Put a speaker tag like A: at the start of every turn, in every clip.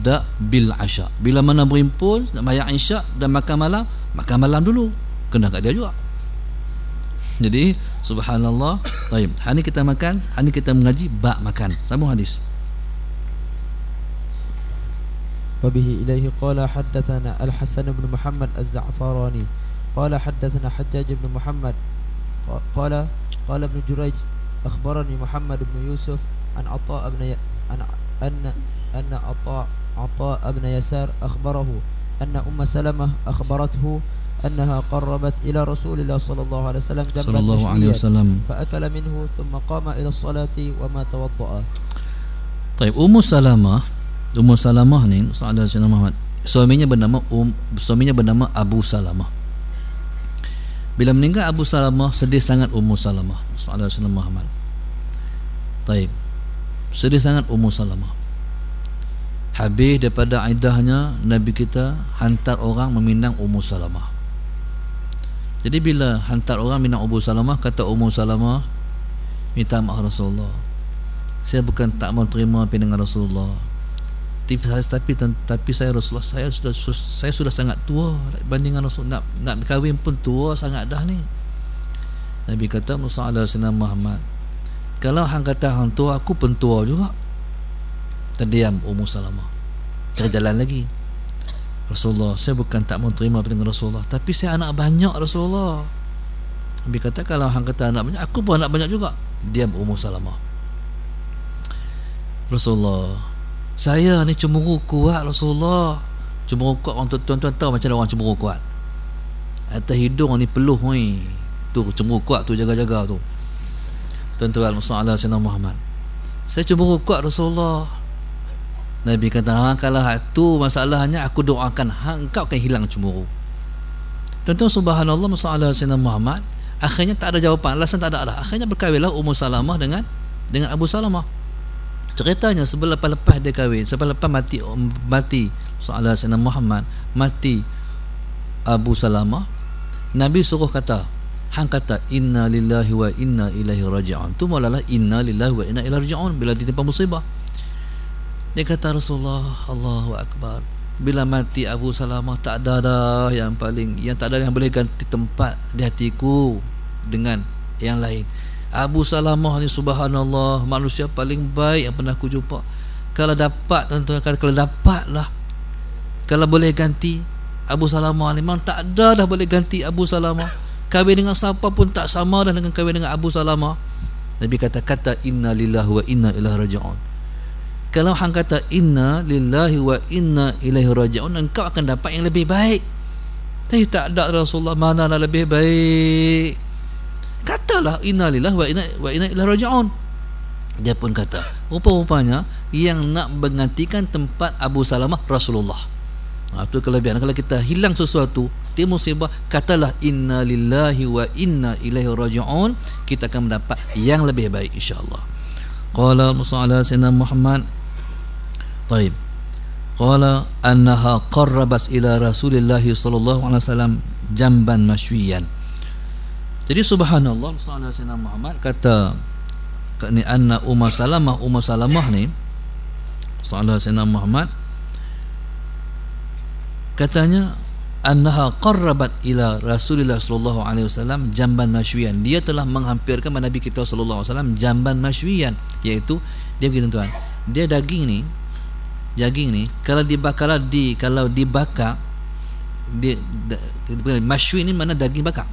A: yabda bil asya. Bila mana berimpun nak bayar isyak dan makan malam dulu. Kena kat dia juga. Jadi subhanallah. Baik, hari ni kita makan, hari ni kita mengaji bab makan. Sambung hadis.
B: وبه إليه قال حدثنا الحسن بن محمد الزعفراني قال حدثنا حجاج بن محمد قال ابن جريج أخبرني محمد بن يوسف عن عطاء بن أن عطاء بن يسار أخبره أن أم سلمة أخبرته أنها قربت إلى رسول الله صلى الله عليه وسلم جنبا مشويا فأكل منه ثم قام إلى الصلاة وما توضأ.
A: طيب أم Salamah ni Saudara Sayyidina Muhammad, suaminya bernama Abu Salamah. Bila meninggal Abu Salamah, sedih sangat Ummu Salamah, Saudara Sayyidina Muhammad. Taib, sedih sangat Ummu Salamah. Habis daripada iddahnya, Nabi kita hantar orang meminang Ummu Salamah. Jadi bila hantar orang minang Ummu Salamah, kata Ummu Salamah, minta maaf Rasulullah, saya bukan tak mau terima pinangan Rasulullah, tapi saya Rasulullah, saya sudah sangat tua bandingan Rasul, nak kahwin pun tua sangat dah ni. Nabi kata, Musa ala Sayyidina Muhammad, kalau hang kata hang tua, aku pun tua juga. Terdiam Ummu Salamah, jalan lagi. Rasulullah, saya bukan tak mau terima dengan Rasulullah, tapi saya anak banyak Rasulullah. Nabi kata, kalau hang kata anak banyak, aku pun anak banyak juga. Diam Ummu Salamah. Rasulullah, saya ni cemburu kuat Rasulullah. Cemburu kuat, orang tuan-tuan tahu macam mana orang cemburu kuat. Atas hidung ni peluh ni. Tu cemburu kuat tu, jaga-jaga tu. Tuan-tuan Muhammad Sayyidina Muhammad, saya cemburu kuat Rasulullah. Nabi kata, kalau tu masalahnya, aku doakan engkau akan hilang cemburu. Tuan-tuan subhanallah, Muhammad Sayyidina Muhammad akhirnya tak ada jawapan, alasan tak ada dah. Akhirnya berkahwinlah Ummu Salamah dengan Abu Salamah. Ceritanya lepas dia kahwin, lepas mati Sayyidina Muhammad, mati Abu Salamah, Nabi suruh kata, hang kata inna lillahi wa inna ilaihi raji'un. Tu mulalah inna lillahi wa inna ilaihi raji'un bila ditimpa musibah. Dia kata, Rasulullah, Allahu akbar, bila mati Abu Salamah, tak ada dah yang boleh ganti tempat di hatiku dengan yang lain. Abu Salamah ni subhanallah, manusia paling baik yang pernah aku jumpa. Kalau dapat, kalau dapat lah, kalau boleh ganti Abu Salamah ni, memang tak ada dah boleh ganti Abu Salamah. Kahwin dengan siapa pun tak sama dah dengan kahwin dengan Abu Salamah. Nabi kata inna lillahi wa inna ilaihi raji'un. Kalau hang kata inna lillahi wa inna ilaihi raji'un, engkau akan dapat yang lebih baik. Tapi tak ada Rasulullah, mana lah lebih baik. Katalah inna lillahi wa inna ilaihi raji'un. Dia pun kata, rupa-rupanya yang nak menggantikan tempat Abu Salamah Rasulullah. Itu kelebihan. Kalau kita hilang sesuatu, timur musibah, katalah inna lillahi wa inna ilaihi raji'un, kita akan mendapat yang lebih baik insya-Allah. Qala Musa ala Sayyidina Muhammad, taib, qala annaha qarrabat ila Rasulillah sallallahu alaihi wasallam jamban mashwiyan. Jadi subhanallah, Sayyidina Muhammad kata ni anna Ummu Salamah ni, Sayyidina Muhammad katanya annaha qarrabat ila Rasulillah sallallahu alaihi wasallam jamban mashwiyan. Dia telah menghampirkan kepada Nabi kita sallallahu alaihi wasallam jamban mashwiyan, iaitu dia begini tuan, dia daging ni kalau dibakar mashwi ni mana daging bakar.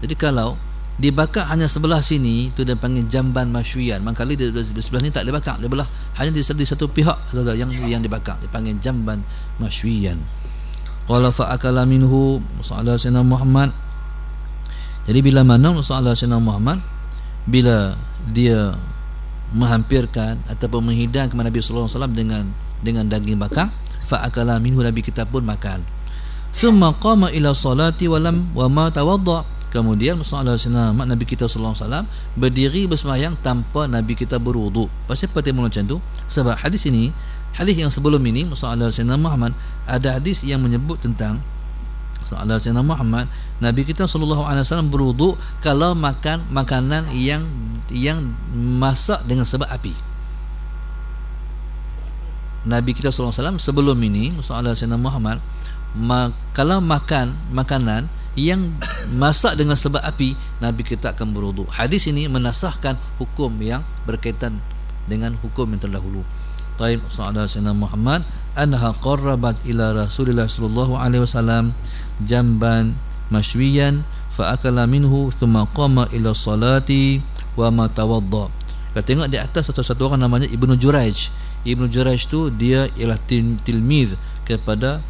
A: Jadi kalau dibakar hanya sebelah sini, itu dia panggil jamban mashwiyan. Mangkali di sebelah ni tak dibakar, dia belah hanya di satu pihak saja yang dibakar, dipanggil jamban mashwiyan. Qala fa akala minhu Musa Sayyidina Muhammad. Jadi bila mana Musa Sayyidina Muhammad, bila dia menghampirkan ataupun menghidang kepada Nabi sallallahu alaihi wasallam dengan daging bakar, fa akala minhu, Nabi kita pun makan. Thumma qama ila salati wa ma tawadda. Kemudian Nabi kita sallallahu alaihi wasallam berdiri bersembahyang tanpa Nabi kita berwuduk. Pasal apa dia macam tu? Sebab hadis yang sebelum ini, Sayyidina Muhammad, ada hadis yang menyebut tentang Sayyidina Muhammad, Nabi kita sallallahu alaihi wasallam berwuduk kalau makan makanan yang masak dengan sebab api. Nabi kita sallallahu alaihi wasallam sebelum ini, Rasulullah Sayyidina Muhammad, kalau makan makanan yang masak dengan sebab api, Nabi kita akan berwuduk. Hadis ini menasahkan hukum yang berkaitan dengan hukum yang terdahulu. Taib Rasulullah Sayyidina Muhammad anha qarrabat ila Rasulillah sallallahu alaihi wasallam jamban mashwiyan fa akala minhu thumma qama ila salati wa ma tawadda. Kita tengok di atas satu orang namanya Ibnu Jurayj. Ibnu Jurayj tu dia ialah tilmiz kepada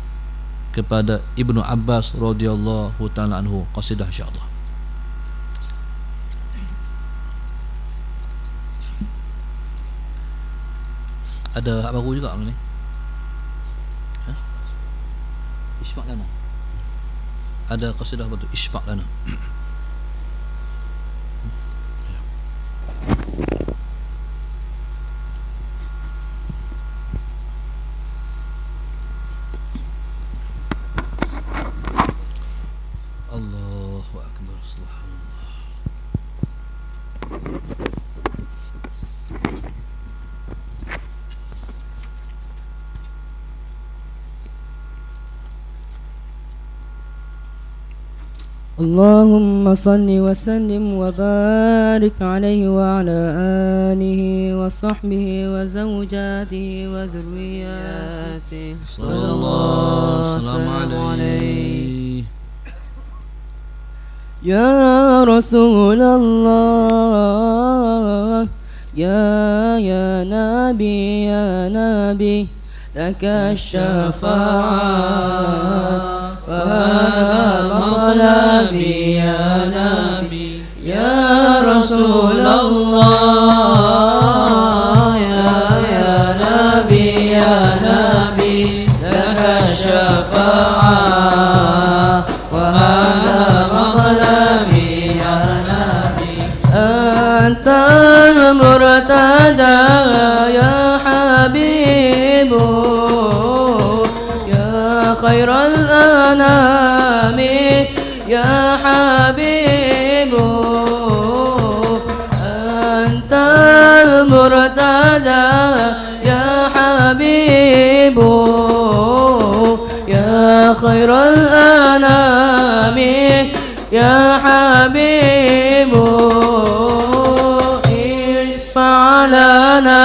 A: Ibnu Abbas radhiyallahu taala anhu. Qasidah insyaallah. Ada hak baru juga ni. Ha? Ismaq lana. Ada qasidah betul ismaq lana. Allahu akbar. Subhanallah.
C: اللهم صل وسلم وبارك عليه وعلى آله وصحبه وزوجاته وذرياته
A: صلى الله وسلم عليه.
C: يا رسول الله يا نبي لك الشفاعة وهذا مطلبي يا نبي يا رسول الله يا نبي لك الشفاعة وهذا مطلبي يا نبي أنت المرتجى يا حبيب يا خير الأنام يا حبيب أنت المرتجى يا حبيب يا خير الأنام يا حبيب اشفع لنا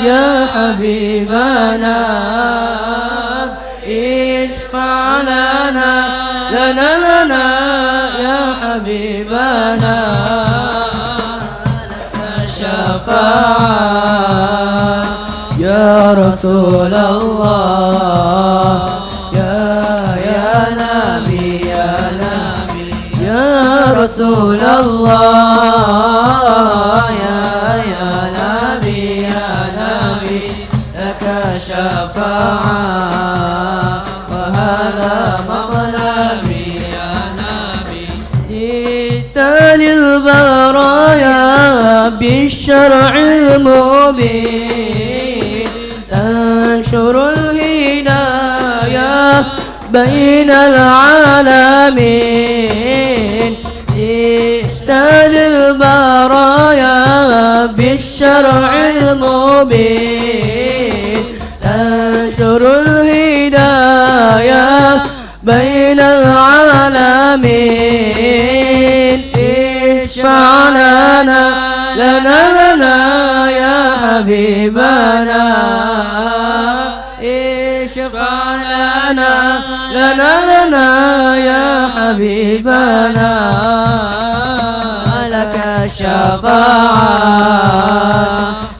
C: يا حبيبنا اشفع لنا يا حبيبنا لك الشفاعة يا رسول الله يا نبي يا رسول الله يا نبي لك الشفاعة وهذا مطلبي يا نبي جئت للبرايا بالشرع المبين تنشر الهداية بين العالمين جئت للبرايا بالشرع المبين تنشر الهداية بين العالمين اشفع لنا يا حبيبنا اشفع لنا يا حبيبنا لك الشفاعة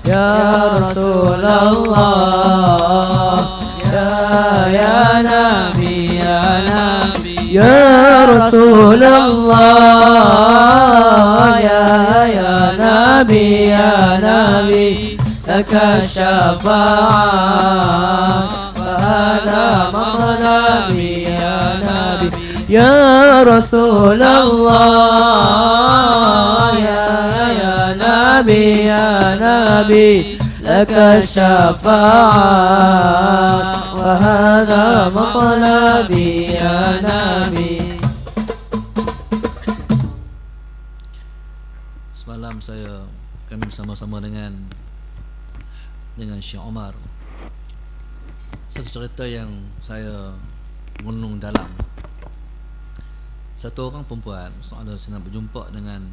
C: يا رسول الله يا نبي يا رسول الله يا نبي لك الشفاعة وهذا مطلبي يا نبي يا رسول الله يا نبي لك الشفاعة وهذا مطلبي يا نبي.
A: Semalam kami bersama-sama dengan dengan Syekh Omar. Satu cerita yang saya mengenung dalam. Satu orang perempuan ada senang berjumpa dengan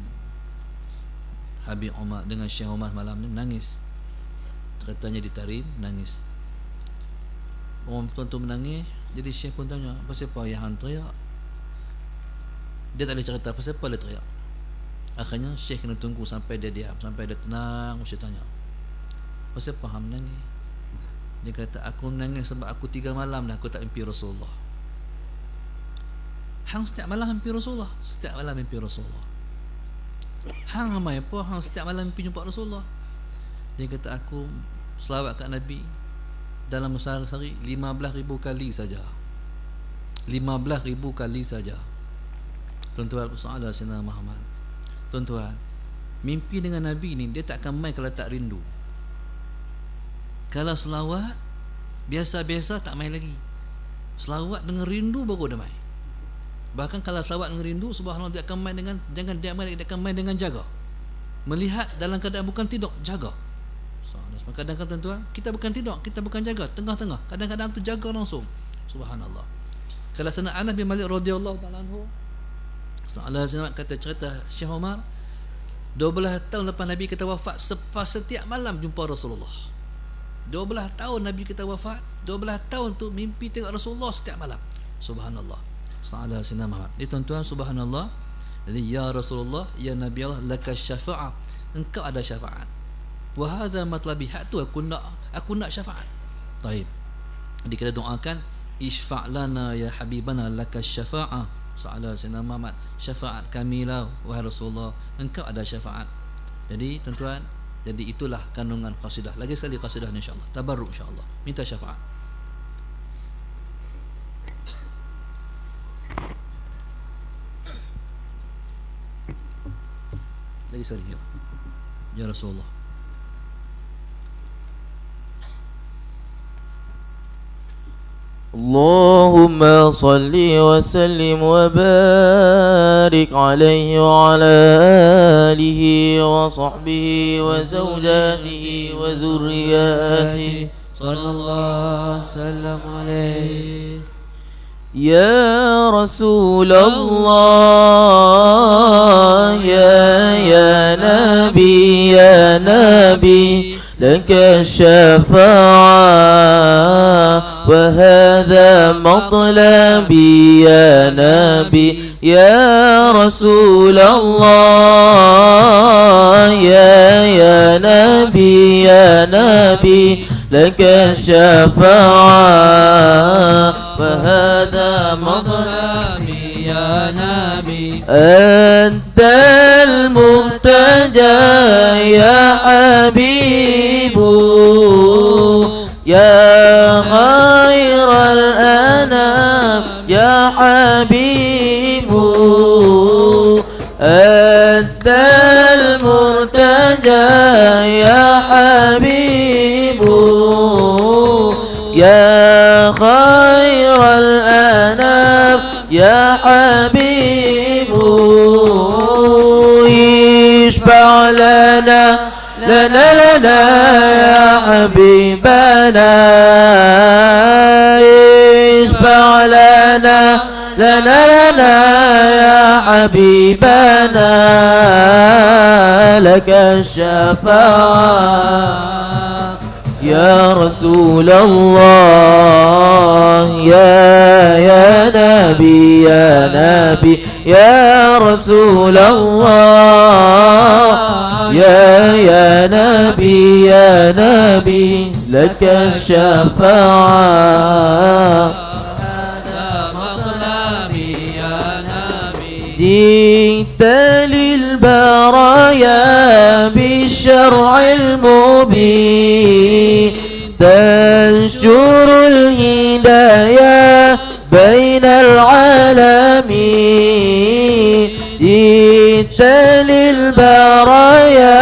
A: Habib Omar, dengan Syekh Omar malam ni, menangis. Ceritanya ditarim, menangis. Orang tu menangis. Jadi Syekh pun tanya, pasal apa yang hang teriak? Dia tak boleh cerita pasal apa dia teriak. Akhirnya Syekh kena tunggu sampai dia diam, sampai dia tenang. Syekh tanya, pasal apa hang menangis? Dia kata, aku menangis sebab aku 3 malam dah aku tak mimpi Rasulullah. Hang setiap malam mimpi Rasulullah? Setiap malam mimpi Rasulullah. Hang ramai apa? Hang setiap malam mimpi jumpa Rasulullah. Dia kata, aku selawat kat Nabi dalam sehari 15,000 kali saja. 15,000 kali saja. Tuan-tuan bersoalan Sayyidina Muhammad. Tuan-tuan, mimpi dengan Nabi ni dia tak akan main kalau tak rindu. Kalau selawat biasa-biasa tak main lagi. Selawat dengan rindu baru dia main. Bahkan kalau selawat dengan rindu, subhanallah, dia akan main dengan, jangan dia main, dia akan main dengan jaga. Melihat dalam keadaan bukan tidur, jaga. Kadang-kadang tuan-tuan, kita bukan tidur, kita bukan jaga, tengah-tengah. Kadang-kadang tu jaga langsung. Subhanallah. Kalau sana Anas bin Malik radhiyallahu ta'ala anhu, Allah kata cerita Syekh Omar, 12 tahun lepas Nabi kita wafat, setiap malam jumpa Rasulullah. 12 tahun Nabi kita wafat, 12 tahun tu mimpi tengok Rasulullah setiap malam. Subhanallah. Sallallahu alaihi wasallam. Ini tuan-tuan, subhanallah. Jadi ya Rasulullah, ya Nabi Allah, laka syafa'ah. Engkau ada syafaat. Wa hadza matlabi, hak tu aku nak syafaat. Baik. Jadi kita doakan, isfa' lana ya habibana laka syafa'ah. Sallallahu alaihi wasallam. Syafaat kamilah wahai Rasulullah, engkau ada syafaat. Jadi tuan-tuan, jadi itulah kandungan qasidah. Lagi sekali qasidah insya-Allah. Tabarruk insya-Allah. Minta syafaat. Lagi sekali ya Rasulullah.
C: اللهم صل وسلم وبارك عليه وعلى آله وصحبه وزوجاته وذرياته صلى الله وسلم عليه. يا رسول الله يا نبي يا نبي لك الشفاعة وهذا مطلبي يا نبي يا رسول الله يا نبي يا نبي لك الشفاعة وهذا مطلبي يا نبي أنت المرتجى يا حبيب يا خير الأنام يا حبيب أنت المرتجى يا حبيب يا خير الأنام يا حبيب اشفع لنا يا حبيبنا اشفع لنا يا حبيبنا لك الشفاعة يا رسول الله يا نبي يا نبي يا رسول الله يا نبي يا نبي لك الشفاعة هذا مطلبي يا نبي جئت للبرايا بالشرع المبين تنشر الهداية بين العالمين جئت للبرايا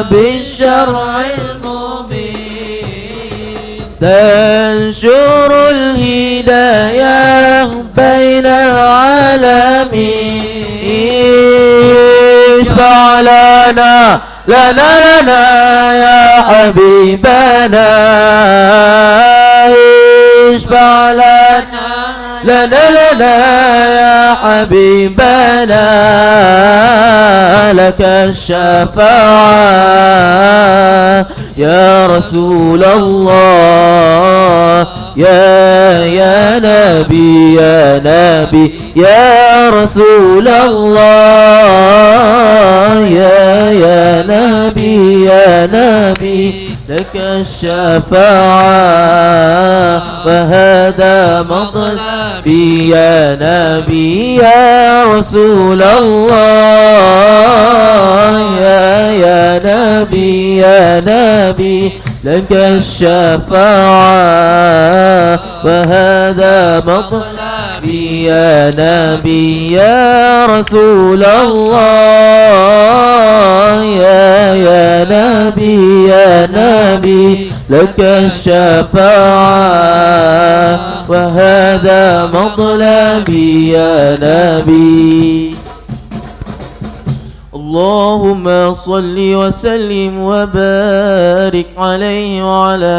C: بالشرع المبين تنشر الهداية بين العالمين اشفع لنا لنا لنا يا حبيبنا اشفع لنا لنا لنا يا حبيبنا لك الشفاعة يا رسول الله يا نبي يا نبي يا رسول الله يا نبي يا نبي لك الشفاعة وهذا مطلبي يا نبي يا رسول الله يا نبي يا نبي لك الشفاعة وهذا مطلبي يا نبي يا رسول الله يا نبي يا نبي لك الشفاعة وهذا مطلبي يا نبي اللهم صل وسلم وبارك عليه وعلى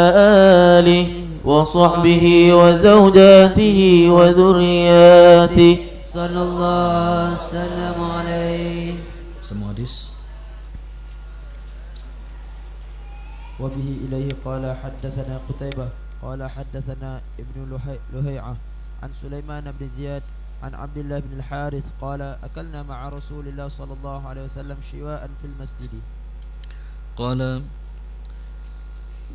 C: آله وصحبه وزوجاته وذرياته
D: صلى الله وسلم عليه.
A: Semua hadis.
B: وبه إليه قال حدثنا قتيبة قال حدثنا ابن لهيعة عن سليمان بن زياد عن عبد الله بن الحارث قال أكلنا مع رسول الله صلى الله عليه وسلم شواء في المسجد.
A: قال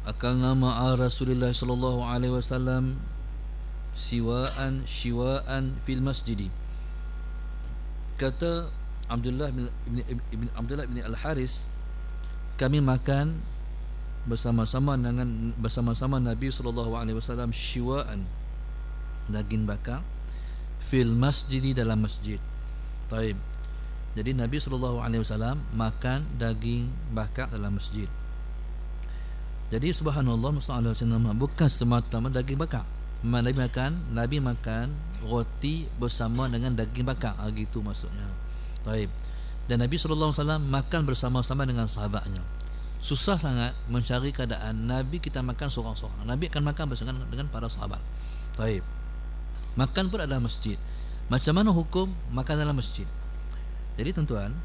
A: أكلنا مع رسول الله صلى الله عليه وسلم شواء في المسجد. Kata Abdullah bin Al-Haris, kami makan bersama-sama Nabi sallallahu alaihi wasallam shiwa'an, daging bakar, fil masjid, dalam masjid. Taib. Jadi Nabi sallallahu alaihi wasallam makan daging bakar dalam masjid. Jadi subhanallah sallallahu bukan semata-mata daging bakar. Nabi makan roti bersama dengan daging bakar, gitu maksudnya. Taib. Dan Nabi sallallahu alaihi wasallam makan bersama-sama dengan sahabatnya. Susah sangat mencari keadaan Nabi kita makan seorang-seorang. Nabi akan makan bersama dengan para sahabat. Taib. Makan pun adalah masjid. Macam mana hukum makan dalam masjid? Jadi tuan-tuan,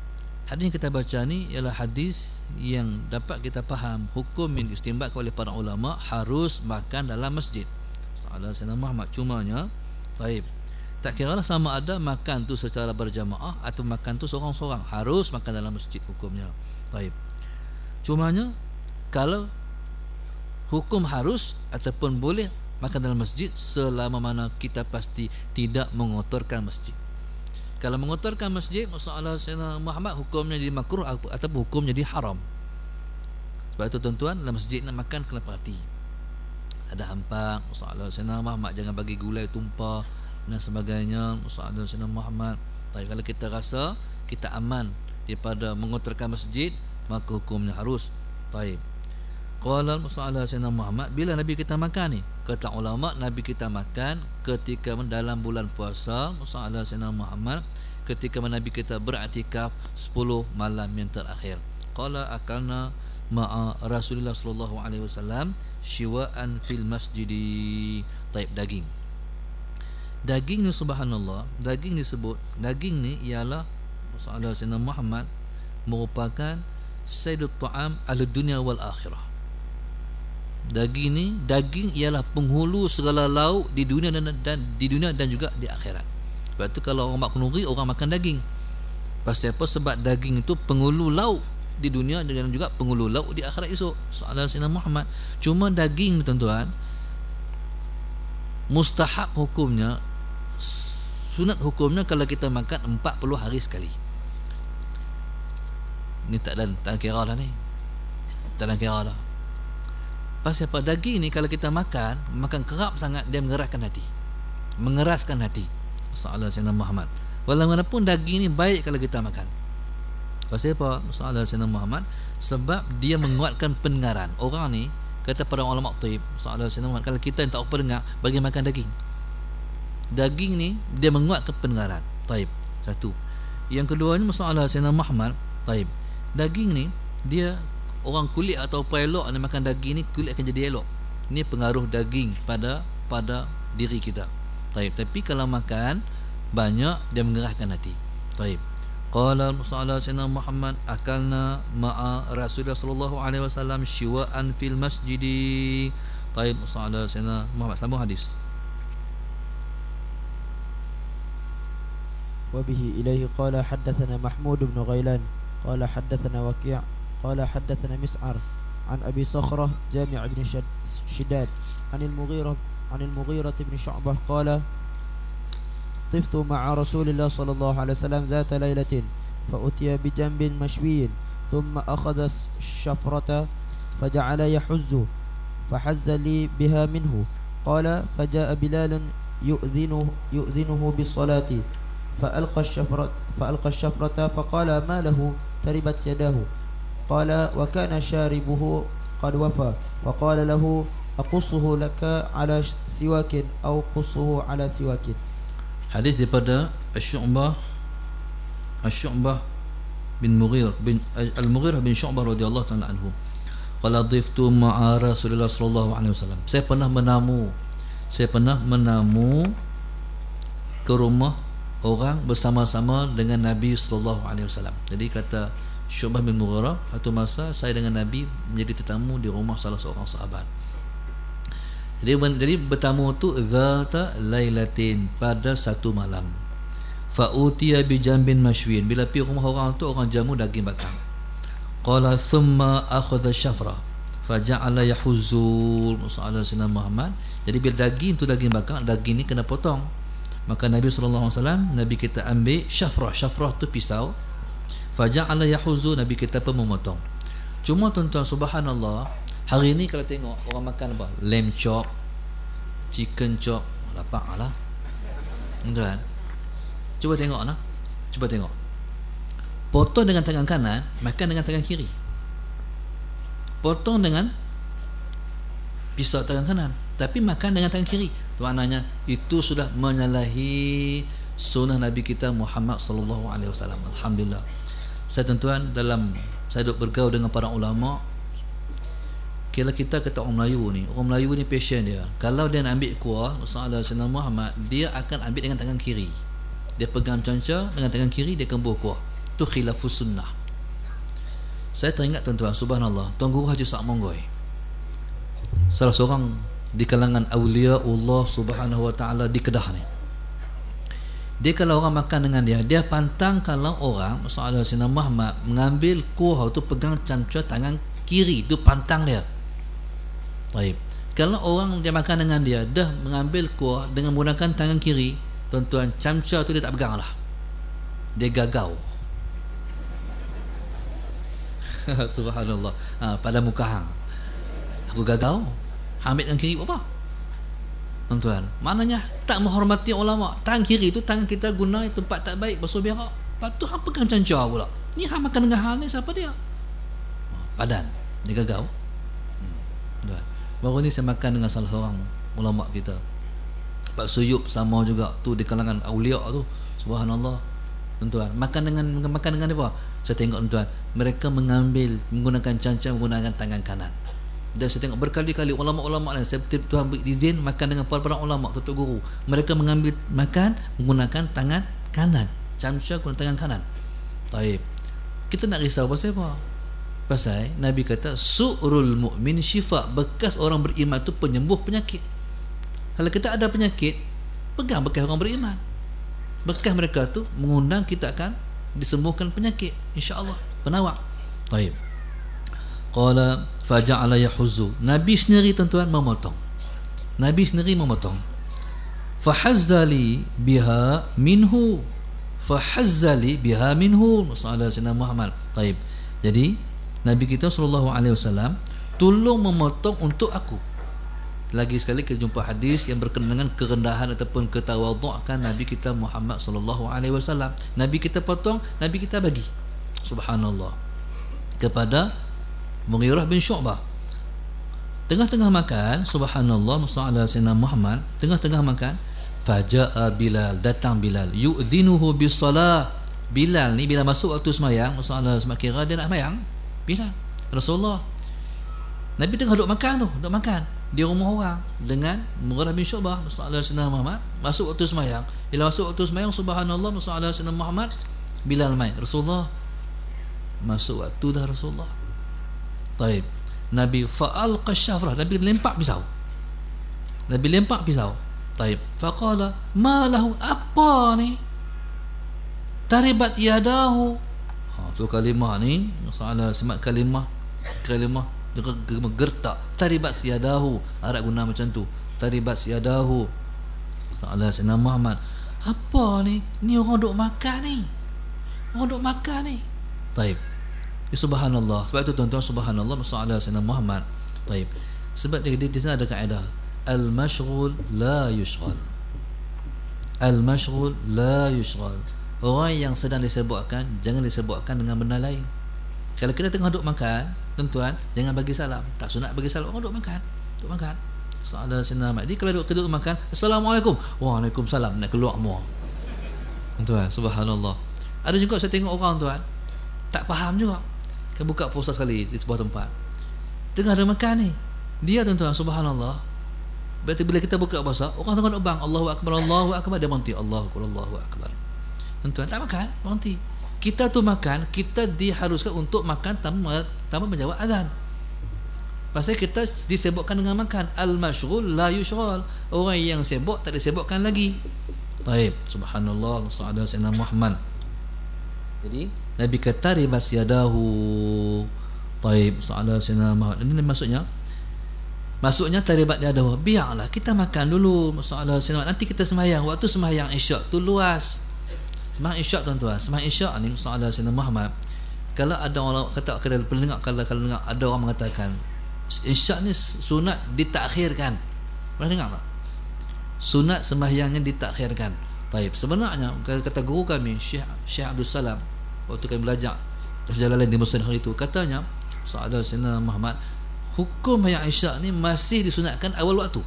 A: hadis yang kita baca ni ialah hadis yang dapat kita faham hukum yang diistinbatkan oleh para ulama harus makan dalam masjid. Soalan Sayyidina Muhammad, cumanya taib, tak kiralah sama ada makan tu secara berjamaah atau makan tu seorang-seorang, harus makan dalam masjid hukumnya. Taib. Cumanya kalau hukum harus ataupun boleh makan dalam masjid selama mana kita pasti tidak mengotorkan masjid. Kalau mengotorkan masjid, masalah Sayyidina Muhammad hukumnya jadi makruh ataupun hukumnya jadi haram. Sebab itu tuan-tuan, dalam masjid nak makan kena perhati. Ada hampak, masalah Sayyidina Muhammad jangan bagi gulai tumpah dan sebagainya, masalah Sayyidina Muhammad. Tapi kalau kita rasa kita aman daripada mengotorkan masjid, maka hukumnya harus. Taib. Qala masalah Sayyidina Muhammad, bila Nabi kita makan ni? Kata ulama, Nabi kita makan ketika dalam bulan puasa, masalah Sayyidina Muhammad, ketika Nabi kita beriktikaf 10 malam yang terakhir. Qala akalna ma'a Rasulullah sallallahu alaihi wasallam shiwa'an fil masjidi. Taib, daging. Daging ni subhanallah, daging disebut, daging ni ialah masalah Sayyidina Muhammad merupakan sayyidut ta'am ahli dunia wal akhirah. Daging ni, daging ialah penghulu segala lauk di dunia dan di dunia dan juga di akhirat. Sebab tu kalau orang makan nuri, orang makan daging. Pasal apa? Sebab daging itu penghulu lauk di dunia dan juga penghulu lauk di akhirat esok. Soalan Sayyidina Muhammad. Cuma daging ni tuan-tuan, mustahab hukumnya, sunat hukumnya kalau kita makan 40 hari sekali. Ni tak ada kira lah ni. Tak ada kira lah. Pasal apa? Daging ni kalau kita makan kerap sangat, dia mengeraskan hati. Soalan Sayyidina Muhammad. Walaupun daging ni baik kalau kita makan. Pasal apa? Soalan Sayyidina Muhammad, sebab dia menguatkan pendengaran. Orang ni, kata para ulama taib, soalan Sayyidina Muhammad, kalau kita tak pendengar, bagi makan daging. Daging ni dia menguatkan pendengaran. Taib. Satu. Yang kedua ni soalan Sayyidina Muhammad, taib. Daging ni dia orang kulit atau pelok yang makan daging ni, kulit akan jadi elok. Ini pengaruh daging pada diri kita. Baik, tapi kalau makan banyak dia mengerahkan hati. Baik. Qala Sayyidina Muhammad akalna ma'a Rasulullah sallallahu alaihi wasallam shiwa'an fil masjidi. Baik, Sayyidina Muhammad sambung hadis.
B: وبه إليه قال حدثنا محمود بن غيلان قال حدثنا وكيع قال حدثنا مسعر عن أبي صخرة جامع بن شداد عن المغيرة بن شعبة قال طفت مع رسول الله صلى الله عليه وسلم ذات ليلة فأتي بجنب مشوي ثم أخذ الشفرة فجعل يحز فحز لي بها منه قال فجاء بلال يؤذنه بالصلاة فألقى الشفرة فقال ما له تربت يداه قال وكان شاربه قد وفى فقال له أقصه لك على سواك أو قصه على سواك.
A: Hadis daripada Syu'bah bin Al-Mughirah bin Syu'bah radhiyallahu ta'ala anhu. Qala dhiftu ma'a Rasulullah sallallahu alaihi wasallam. Saya pernah menamu ke rumah orang bersama-sama dengan Nabi sallallahu alaihi wasallam. Jadi kata Syu'bah bin Mughirah, satu masa saya dengan Nabi menjadi tetamu di rumah salah seorang sahabat. Jadi bertamu tu zata lailatin, pada satu malam. Fa utiya bi jambin mashwin, bila pergi rumah orang tu orang jamu daging bakar. Qala thumma akhadha syafra fa ja'ala yahuzul Sayyidina Muhammad. Jadi bila daging tu daging bakar, daging ni kena potong. Maka Nabi sallallahu alaihi wasallam, Nabi kita ambil syafrah tu pisau. Fa ja'ala yahuzu, Nabi kita pun memotong. Cuma tuan-tuan, subhanallah, hari ni kalau tengok orang makan apa? Lamb chop, chicken chop, lapang lah. Tuan, cuba tengok lah. Cuba tengok. Potong dengan tangan kanan, makan dengan tangan kiri. Potong dengan pisau tangan kanan, tapi makan dengan tangan kiri. Itu maknanya itu sudah menyalahi sunnah Nabi kita Muhammad sallallahu alaihi wasallam. Alhamdulillah. Saya tuan-tuan, saya duduk bergaul dengan para ulama. Kalau kita kata orang Melayu ni passion dia. Kalau dia nak ambil kuah Sayyidina Muhammad, dia akan ambil dengan tangan kiri. Dia pegang canca dengan tangan kiri, dia kembur kuah. Itu khilafus sunnah. Saya teringat tuan-tuan, subhanallah, Tuan Guru Haji Sak Monggoy, salah seorang di kalangan awliya Allah subhanahu wa ta'ala di Kedah ni. Dia kalau orang makan dengan dia pantang kalau orang Sayyidina Muhammad mengambil kuah tu pegang canca tangan kiri, tu pantang dia. Baik. Kalau orang dia makan dengan dia dah mengambil kuah dengan menggunakan tangan kiri, tuan-tuan, canca tu dia tak pegang lah, dia gagau. Subhanallah. Pada muka hang, aku gagau, ambil tangan kiri apa? Tuan-tuan, maknanya tak menghormati ulama. Tangan kiri tu tangan kita guna tempat tak baik, basuh berak. Lepas tu hang pegang canca pula. Ni hang makan dengan hal ni, siapa dia? Padan, dia gagau. Tuan, baru ni saya makan dengan salah seorang ulama kita, Pak Suyup, sama juga tu di kalangan awliya tu. Subhanallah. Tuan-tuan, makan dengan apa? Saya tengok tuan, mereka menggunakan canca menggunakan tangan kanan. Dan saya tengok berkali-kali ulama-ulama lain, saya Tuhan beri izin makan dengan para ulama, tutup guru, mereka mengambil makan menggunakan tangan kanan, canca guna tangan kanan. Baik, kita nak risau pasal apa? Pasal Nabi kata su'rul mu'min syifa, bekas orang beriman tu penyembuh penyakit. Kalau kita ada penyakit, pegang bekas orang beriman, bekas mereka tu mengundang kita akan disembuhkan penyakit, insya-Allah, penawar. Baik. Qala faja'ala yahuzzu, Nabi sendiri tuan-tuan memotong. Nabi sendiri memotong. Fahazzali biha minhu. Fahazzali biha minhu Sayyidina Muhammad. Baik. Jadi Nabi kita sallallahu alaihi wasallam tolong memotong untuk aku. Lagi sekali kita jumpa hadis yang berkenaan dengan kerendahan ataupun ketawadhu'an Nabi kita Muhammad sallallahu alaihi wasallam. Nabi kita potong, Nabi kita bagi. Subhanallah. Kepada Mughirah bin Syu'bah. Tengah-tengah makan, subhanallah, Sayyidina Muhammad tengah-tengah makan, faja'a Bilal, datang Bilal, yu'dhinuhu bis-salah. Bilal ni bila masuk waktu semayang, Sayyidina kira dia nak semayang, Bilal. Rasulullah, Nabi tengah duduk makan tu, duduk makan di rumah orang dengan Mughirah bin Syu'bah. Sallallahu alaihi wasallam Muhammad masuk waktu sembahyang. Bila masuk waktu sembahyang, subhanallah, sallallahu alaihi wasallam Muhammad, Bilal main. Rasulullah, masuk waktu dah Rasulullah. Taib. Nabi fa'alqa syafrah, Nabi lempak pisau. Nabi lempak pisau. Taib. Faqala, ma lahu, apa ni? Taribat yadahu. Tu kalimah ni, masalah semat kalimah gertak. Taribat yadahu, Arab guna macam tu. Taribat yadahu. Masalah Sayyidina Muhammad, apa ni? Ni orang duk makan ni. Orang duk makan ni. Taib. Subhanallah. Sebab itu tuan-tuan, subhanallah, masalah Sayyidina Muhammad. Taib. Sebab di sana ada kaedah, al-mashghul la yushghal. Al-mashghul la yushghal. Orang yang sedang disebutkan, jangan disebutkan dengan benda lain. Kalau kita tengah duduk makan, tuan-tuan, jangan bagi salam. Tak sunat bagi salam. Orang duduk makan, duduk makan. Salah senama. Jadi kalau duduk makan, Assalamualaikum. Waalaikumsalam. Nak keluar muah. Tuan, subhanallah. Ada juga saya tengok orang, tuan, tak faham juga. Kan buka puasa sekali di sebuah tempat, tengah ada makan ni, dia, tuan-tuan, subhanallah. Berarti bila kita buka puasa, orang tengah duduk bang, Allahu Akbar, Allahu Akbar, dia berhenti, Allahu Akbar, Allahu Akbar. Tuan-tuan, tak makan, berhenti. Kita tu makan, kita diharuskan untuk makan tanpa menjawab azan. Pasal kita disebutkan dengan makan. Al-mashghul la yushghal. Orang yang sibuk tak disebutkan lagi. Taib. Subhanallah, sallallahu alaihi wasallam Muhammad. Jadi Nabi kata ribas yadahu. Taib. Sallallahu alaihi wasallam Muhammad. Ini maksudnya taribat yadahu. Biarlah kita makan dulu, sallallahu alaihi wasallam. Nanti kita sembahyang. Waktu sembahyang Isyak tu luas. Sembahyang Isyak, tuan-tuan, sembahyang Isyak ni sallallahu alaihi wasallam Muhammad. Kalau ada orang kata, kalau dengar ada orang mengatakan Isyak ni sunat ditakhirkan. Pernah dengar tak? Sunat sembahyangnya ditakhirkan. Taib. Sebenarnya kata guru kami Syekh Abdul Salam, waktu kami belajar Jalalain di Musnad hari itu, katanya sallallahu alaihi wasallam Muhammad, hukum yang Isyak ni masih disunatkan awal waktu,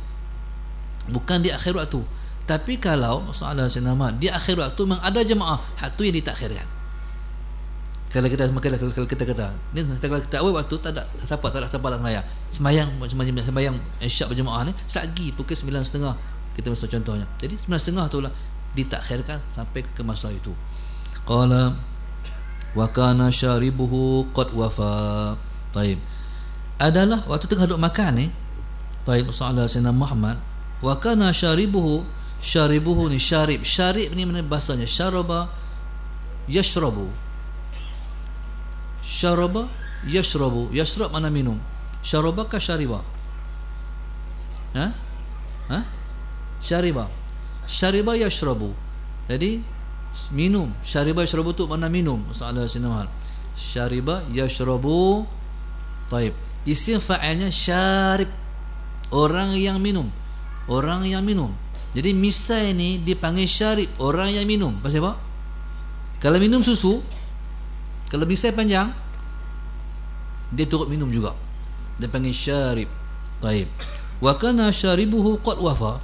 A: bukan di akhir waktu. Tapi kalau sallallahu alaihi wasallam di akhir waktu memang ada jemaah, hak tu yang ditakhirkan. Kalau kita kata ni, kalau kita awal waktu tak ada siapa nak sembahyang Isyak berjemaah ni sagi pukul 9.30 kita masuk contohnya. Jadi 9.30 tu lah ditakhirkan sampai ke masa itu. Qala wa kana syaribuhu qad wafa. Taib. Adalah waktu tengah duduk makan ni. Taib, sallallahu alaihi wasallam Muhammad. Wa kana syaribuhu ni syarib. Syarib ni mana bahasanya? Syaraba yashrabu. Syaraba yashrabu. Yashrab mana minum? Syaraba ka syariba? Syariba. Syariba yashrabu. Jadi minum. Syariba yashrabu tu mana minum? Sallallahu alaihi wasallam. Syariba yashrabu. Taib. Isim fa'ilnya syarib. Orang yang minum. Orang yang minum. Jadi misai ni dipanggil syarib, orang yang minum. Pasal apa? Kalau minum susu, kalau misai panjang, dia turut minum juga. Dia panggil syarib. Taib. Wa kana syaribuhu qad wafa.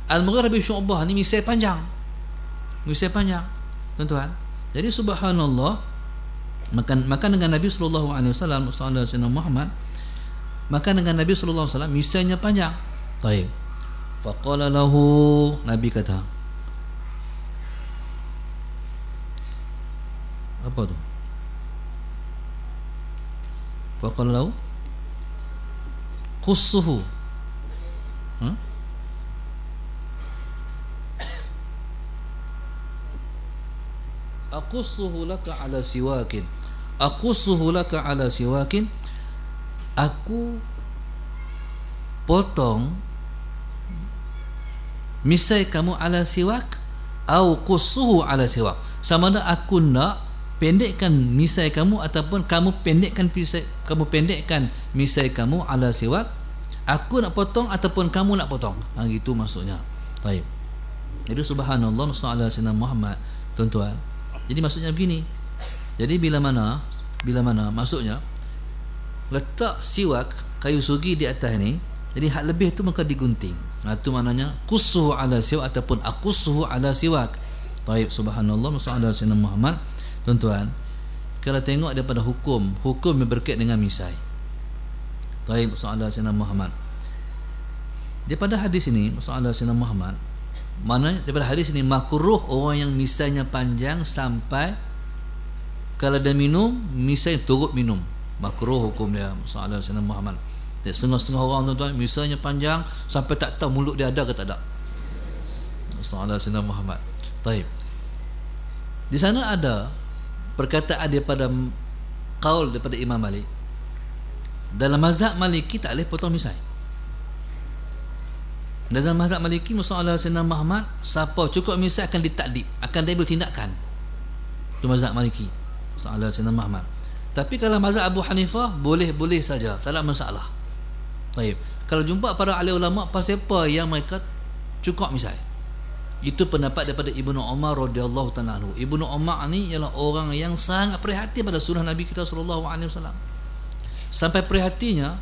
A: Al-Mughirah bin Syu'bah ni misai panjang. Misai panjang, tuan-tuan. Jadi subhanallah, makan dengan Nabi sallallahu alaihi wasallam, sallallahu alaihi wasallam Muhammad, makan dengan Nabi sallallahu alaihi wasallam misainya panjang. Taib. Faqala lahu, Nabi kata, apa tu? Faqala lahu qussuhu. Aqussuhu laka ala siwakin. Aqussuhu laka ala siwakin. Aku potong misai kamu ala siwak, au qussuhu ala siwak. Sama ada aku nak pendekkan misai kamu ataupun kamu pendekkan misai kamu ala siwak. Aku nak potong ataupun kamu nak potong. Gitu maksudnya. Baik. Jadi subhanallah, sallallahu alaihi wasallam Muhammad, tuan-tuan. Jadi maksudnya begini. Jadi bila mana maksudnya letak siwak, kayu sugi di atas ni, jadi hak lebih tu maka digunting. Itu maknanya qussuhu ala siwak ataupun aqussuhu ala siwak. Baik, subhanallah, sallallahu alaihi wasallam Muhammad, tuan-tuan. kalau tengok daripada hukum yang berkait dengan misai. Baik, soalan Sayyidina Muhammad. Daripada hadis ini, soalan Sayyidina Muhammad, mana daripada hadis ini makruh orang yang misainya panjang sampai kalau dia minum, misai turut minum. Makruh hukum dia, soalan Sayyidina Muhammad. Setengah-setengah orang tuan-tuan misainya panjang sampai tak tahu mulut dia ada ke tak ada. Soalan Sayyidina Muhammad. Baik. Di sana ada perkataan daripada qaul daripada Imam Malik. Dalam mazhab Maliki tak boleh potong misai. Dalam mazhab Maliki, masalah Sayyidina Muhammad, siapa cukup misai akan ditakdib, akan diambil tindakan. Itu mazhab Maliki, masalah Sayyidina Muhammad. Tapi kalau mazhab Abu Hanifah, boleh-boleh saja, tak ada masalah. Baik. Kalau jumpa para ahli ulama, pasal apa yang mereka cukup misai? Itu pendapat daripada Ibnu Umar radhiyallahu ta'ala anhu. Ibnu Umar ni ialah orang yang sangat prihatin pada sunnah Nabi kita sallallahu alaihi wasallam. Sampai prihatinya,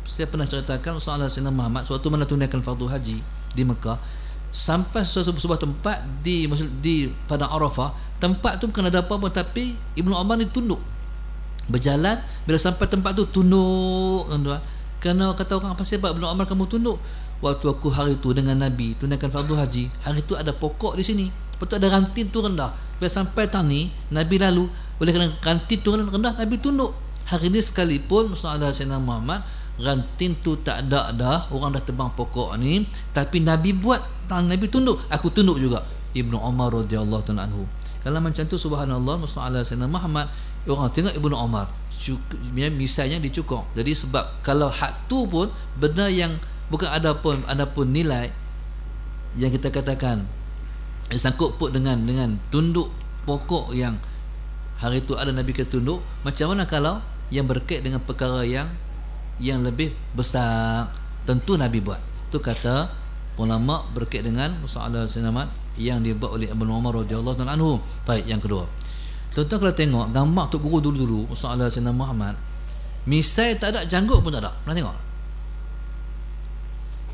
A: saya pernah ceritakan soalan Sayyidina Muhammad suatu mana tunaikan fardu haji di Mekah, sampai sebuah tempat di padang Arafah. Tempat tu bukan ada apa-apa, tapi Ibnu Umar ni tunduk berjalan. Bila sampai tempat tu tunduk, tuan-tuan. Kerana kata orang, apa sebab Ibnu Umar kamu tunduk? Waktu aku hari tu dengan Nabi tunaikan fardu haji, hari tu ada pokok di sini, lepas tu ada ranting tu rendah. Bila sampai tani Nabi lalu, oleh kerana ranting tu rendah, Nabi tunduk. Hari ni sekalipun masalah Sayyidina Muhammad, ranting tu tak ada dah, orang dah tebang pokok ni, tapi Nabi buat, Nabi tunduk, aku tunduk juga. Ibnu Umar radhiyallahu ta'ala anhu. Kalau macam tu, subhanallah, masalah Sayyidina Muhammad, orang tengok Ibnu Umar misalnya dicukup. Jadi sebab kalau hak tu pun benda yang bukan ada pun nilai yang kita katakan sangkut put dengan tunduk pokok yang hari itu ada Nabi kata tunduk. Macam mana kalau yang berkait dengan perkara yang lebih besar, tentu Nabi buat. Itu kata ulama berkait dengan masalah sinamat yang dibuat oleh Ibnu Umar radhiyallahu anhu. Baik, yang kedua, tuan-tuan kalau tengok gambar Tok Guru dulu masalah Sayyidina Muhammad, misai tak ada, janggut pun tak ada. Pernah tengok?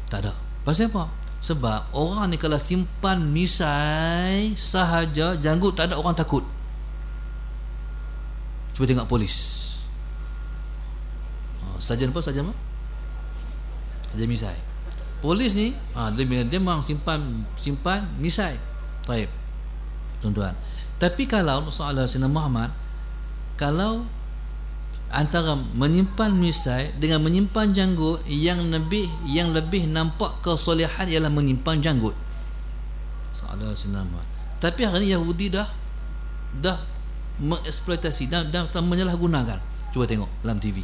A: Tak ada. Pasal apa? Sebab orang ni kalau simpan misai sahaja, janggut tak ada, orang takut. Cuba tengok polis. Sarjan apa? Sarjan misai. Polis ni dia memang simpan misai. Baik, tuan-tuan. Tapi kalau soalan Sayyidina Muhammad, kalau antara menyimpan misai dengan menyimpan janggut, yang lebih nampak kesolehan ialah menyimpan janggut. Soalan Sayyidina Muhammad. Tapi hari ini Yahudi dah mengeksploitasi dan menyalahgunakan. Cuba tengok dalam TV.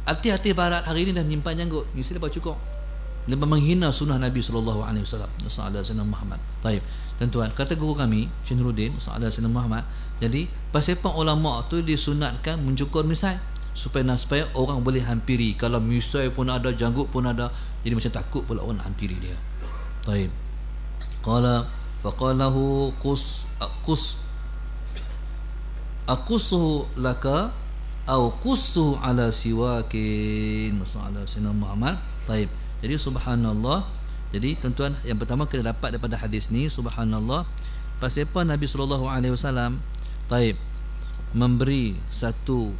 A: Hati-hati barat hari ini dah menyimpan janggut. Mesti dapat cukup. Dia menghina sunnah Nabi sallallahu alaihi wasallam. Soalan Sayyidina Muhammad. Baik. Tuan-tuan, kata guru kami Syekh Nuruddin soalan Sayyidina Muhammad. Jadi pasal apa ulama tu disunatkan mencukur misai? Supaya orang boleh hampiri. Kalau misai pun ada, janggut pun ada, jadi macam takut pula orang nak hampiri dia. Baik. Qala faqalahu aqussuhu laka au qussuhu ala siwakin. Masalah Sayyidina Muhammad. Baik. Jadi subhanallah. Jadi tuan-tuan, yang pertama kita dapat daripada hadis ni, subhanallah, pasal apa Nabi sallallahu alaihi wasallam memberi satu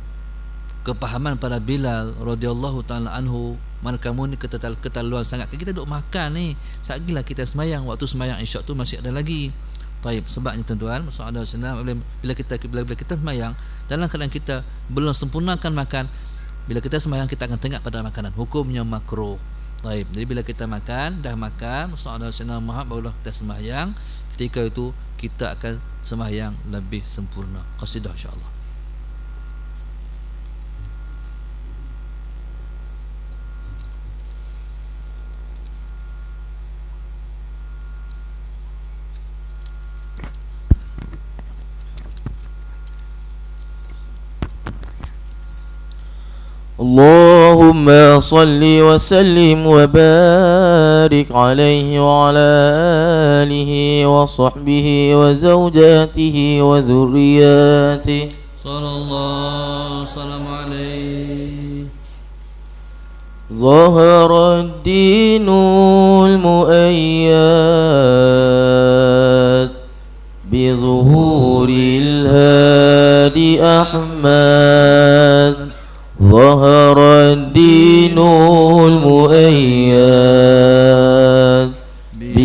A: kepahaman pada Bilal radhiyallahu taala anhu, mana kamu ni keterlaluan sangat, kita duduk makan ni, sagilah kita semayang, waktu semayang isyak tu masih ada lagi. Baik, sebabnya tuan-tuan, masalah bila kita semayang dalam keadaan kita belum sempurnakan makan, bila kita semayang kita akan tengok pada makanan, hukumnya makruh. Baik, jadi bila kita dah makan, masalah Sayyidina Muhammad, barulah kita semayang. Ketika itu kita akan semayang lebih sempurna. Qasidah insya-Allah.
C: اللهم صل وسلم وبارك عليه وعلى آله وصحبه وزوجاته وذرياته
A: صلى الله وسلم عليه.
C: ظهر الدين المؤيد بظهور الهادي أحمد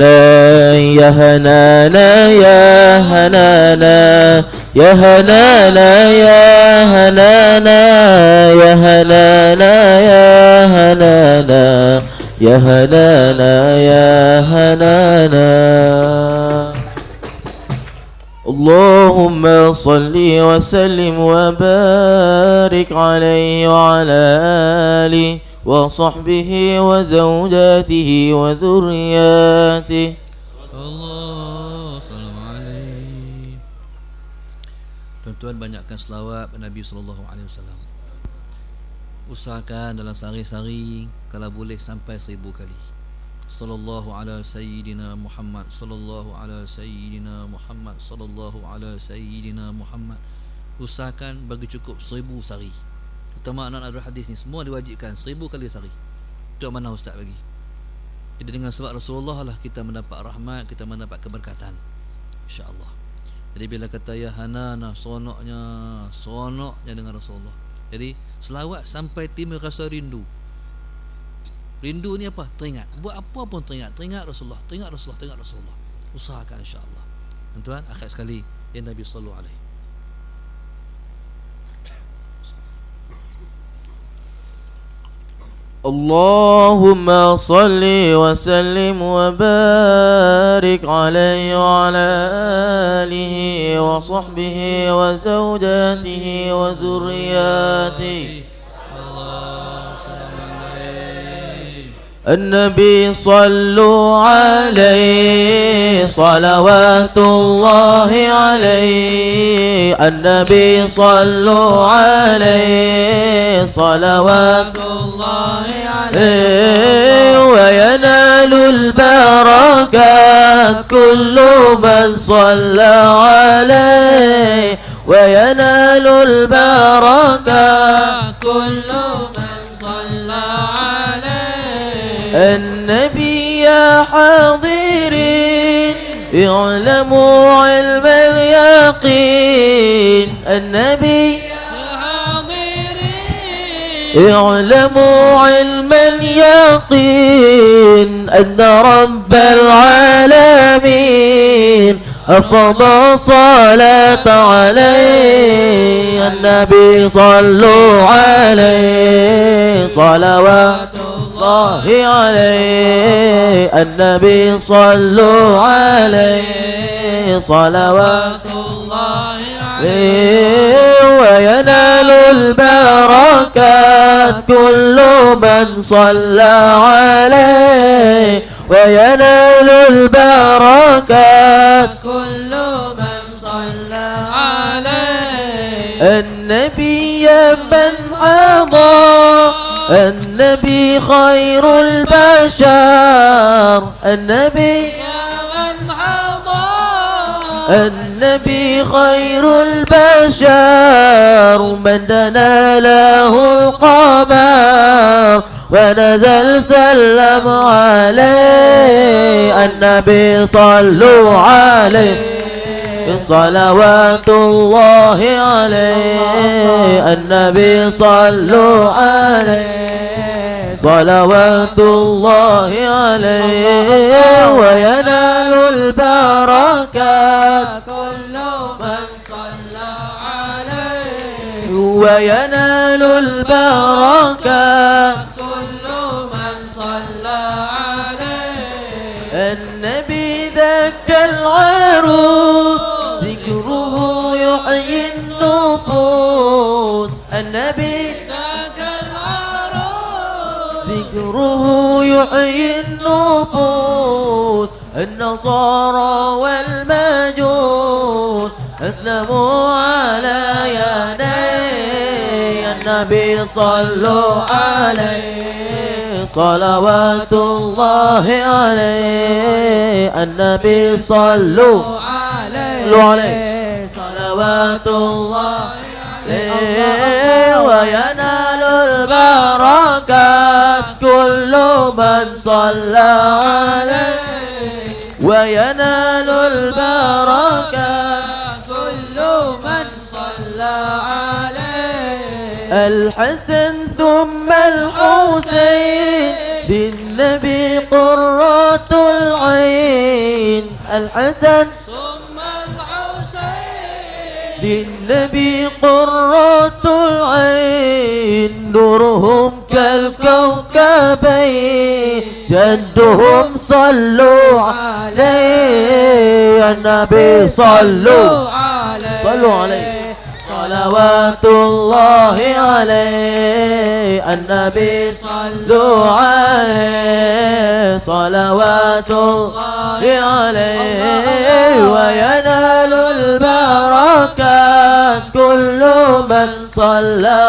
C: يا هنانا يا هنانا يا هنانا يا هنانا يا هنانا يا هنانا يا هنانا يا هنانا. اللهم صل وسلم وبارك عليه وعلى آله وصحبه وزوجاته وذرياته.
A: Allah sallallahu alaihi. Tuan-tuan banyakkan selawat kepada Nabi sallallahu alaihi wasallam. Usahakan dalam sehari-hari kalau boleh sampai 1000 kali. Sallallahu ala sayyidina Muhammad, sallallahu ala sayyidina Muhammad, sallallahu ala sayyidina Muhammad. Usahakan bagi cukup 1000 sehari. Terutama anak-anak hadis ni semua diwajibkan 1000 kali sehari. Itu mana ustaz bagi. Jadi dengan sebab Rasulullah lah kita mendapat rahmat, kita mendapat keberkatan, insya-Allah. Jadi bila kata ya hanana, seronoknya dengan Rasulullah. Jadi selawat sampai timbul rasa rindu. Rindu ni apa? Teringat. Buat apa pun teringat Rasulullah, teringat Rasulullah, teringat Rasulullah. Usahakan insya-Allah. Tuan-tuan, akhir sekali ya Nabi sallallahu alaihi.
C: اللهم صل وسلم وبارك عليه وعلى آله وصحبه وزوجاته وذرياته. النبي صلوا عليه صلوات الله عليه. النبي صلوا عليه صلوات الله عليه. وينال البركات كل من صلى عليه. وينال البركات كل من صلى عليه. النبي يا حاضرين اعلموا علم اليقين. النبي يا حاضرين اعلموا علم اليقين أن رب العالمين أفضل صلاة عليه. النبي صلوا عليه صلوات الله عليه. النبي صلوا عليه صلوات الله عليه. وينال البركات كل من صلى عليه. وينال البركات كل من صلى عليه. النبي من حضر. النبي خير البشر. النبي من حضر. النبي خير البشر من دنا له القمر ونزل سلم عليه. النبي صلوا عليه صلوات الله عليه. النبي صلوا عليه صلوات الله عليه. وينال البركات كل من صلى عليه. وينال البركات كل من صلى عليه. النبي ذاك العروس ذكره يحيي النفوس. النبي ذاك العروس ذكره يحيي النفوس. النصارى والمجوس أسلموا على يديه. النبي صلوا عليه صلوات الله عليه. النبي صلوا عليه صلوات الله عليه. وينال البركات كل من صلى عليه. وينال البركات كل من صلى عليه. الحسن ثم الحسين للنبي قرة العين الحسن
A: ثم الحسين
C: للنبي قرة العين نورهم كالكوكبين جدهم صلوا عليه يا النبي صلوا عليه صلوات الله عليه النبي صلوا عليه صلوات الله عليه وينال البركات كل من صلى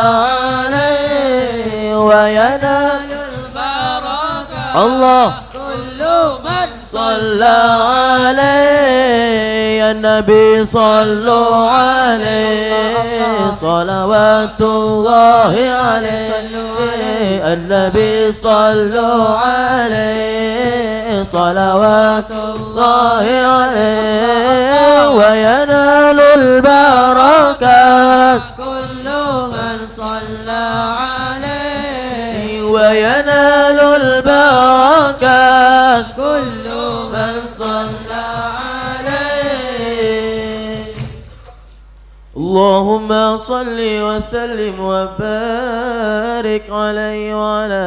C: عليه وينال البركات الله كل من صلى عليه يا النبي صلوا عليه صلوات الله عليه النبي صلوا عليه صلوات الله عليه وينال البركات كل من صلى عليه وينال البركات كل من صلى عليه اللهم صل وسلم وبارك عليه وعلى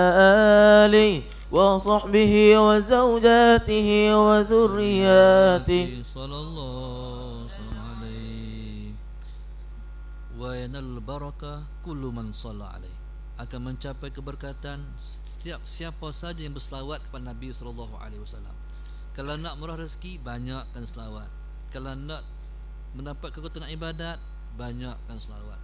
C: آله وصحبه وزوجاته وذرياته
A: صلى الله عليه wa yanal barakah kullu man shalla alaih, akan mencapai keberkatan setiap siapa saja yang berselawat kepada Nabi sallallahu alaihi wasallam. Kalau nak murah rezeki, banyakkan selawat. Kalau nak mendapat kekuatan ibadat, banyakkan selawat.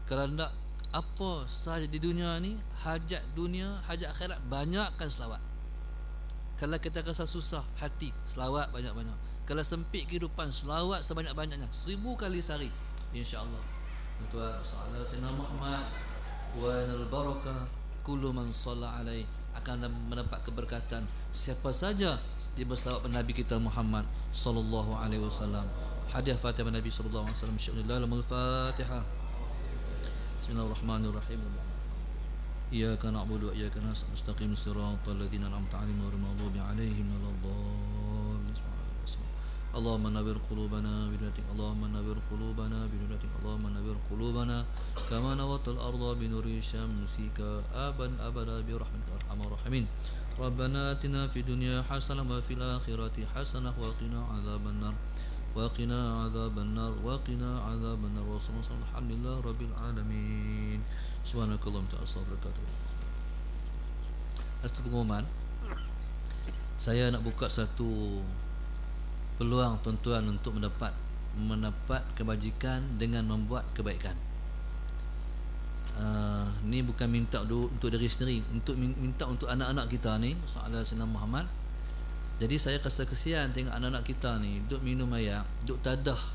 A: Kalau nak apa sahaja di dunia ni, hajat dunia, hajat akhirat, banyakkan selawat. Kalau kita rasa susah hati, selawat banyak-banyak. Kalau sempit kehidupan, selawat sebanyak-banyaknya, 1000 kali sehari, insya-Allah. Tuan sallallahu alaihi Muhammad wa anal barakah kullu man shalla alaihi, akan mendapat keberkatan siapa saja dia berselawat kepada Nabi kita Muhammad sallallahu alaihi wasallam. Hadiah Fatihah Nabi sallallahu alaihi wasallam. Bismillahirrahmanirrahim. Al-Fatihah. Bismillahirrahmanirrahim. Iyyaka na'budu wa iyyaka nasta'in. Mustaqim siratal ladzina an'amta 'alaihim ghairil maghdubi 'alaihim waladdallin. Allahumma nawwir qulubana bi nuratik, Allahumma nawwir qulubana bi nuratik, Allahumma nawwir qulubana kama nawwartal arda bi nuri syamsika abada bi rahmatika arhamar rahimin. Rabbana atina fid dunya hasanah wa fil akhirati hasanah wa qina adzabannar wa qina adzabannar wa qina adzabannar wa sallallahu alhamdulillah rabbil alamin. Subhanakallahumma wa bihamdika. Satu pengumuman, saya nak buka satu peluang tuan-tuan untuk mendapat kebajikan dengan membuat kebaikan. Ni bukan minta untuk diri sendiri, untuk minta untuk anak-anak kita ni, sallallahu alaihi Muhammad. Jadi saya rasa kesian tengok anak-anak kita ni duk minum air, duk tadah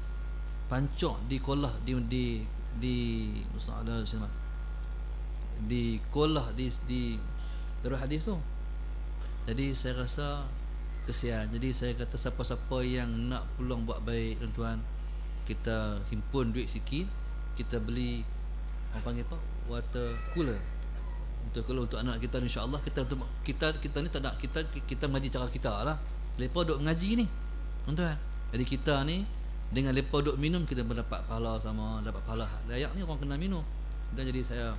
A: pancok di kolah di sallallahu alaihi di kolah di Darul Hadis tu. Jadi saya rasa kesian. Jadi saya kata siapa-siapa yang nak peluang buat baik, tuan-tuan, kita himpun duit sikit, kita beli orang panggil apa? Water cooler. Untuk anak kita, insya-Allah kita ni tak nak kita mengaji cara kita lah. Lepas duk mengaji ni, tuan-tuan. Jadi kita ni dengan lepas duk minum, kita mendapat pahala sama, dapat pahala layak ni orang kena minum. Dan jadi saya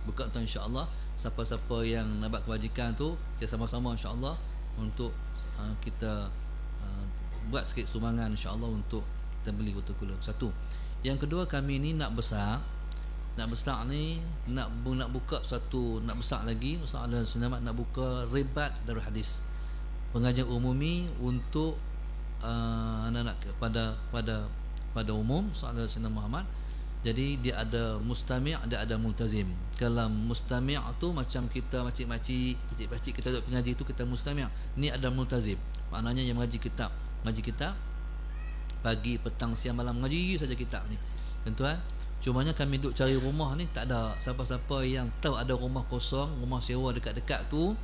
A: buka tuan, insya-Allah siapa-siapa yang nak buat kebajikan tu, kita sama-sama insya-Allah untuk kita buat sikit sumbangan insya-Allah untuk kita beli water cooler. Satu. Yang kedua, kami ni nak besar ni nak buka satu, nak besar lagi, Ustaz Selamat nak buka ribat Darul Hadis, pengajian umumi untuk anak-anak pada umum, Ustaz Muhammad. Jadi dia ada mustami', ada multazim. Kalau mustami' tu macam kita makcik-makcik kita duduk pengaji tu, kita mustami'. Ni ada multazim, maknanya yang mengaji kitab pagi, petang, siang, malam, mengaji saja kitab ni, tuan-tuan. Cumanya kami duk cari rumah ni, tak ada siapa-siapa yang tahu ada rumah kosong, rumah sewa dekat-dekat tu.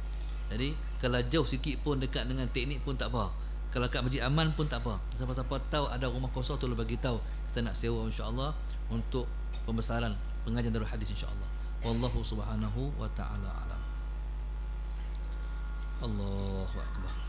A: Jadi kalau jauh sikit pun, dekat dengan teknik pun tak apa, kalau kat Masjid Aman pun tak apa. Siapa-siapa tahu ada rumah kosong tu, bagi tahu, kita nak sewa insya-Allah untuk pembesaran pengajian Darul Hadis insya-Allah. Wallahu subhanahu wa ta'ala alam. Allahu akbar.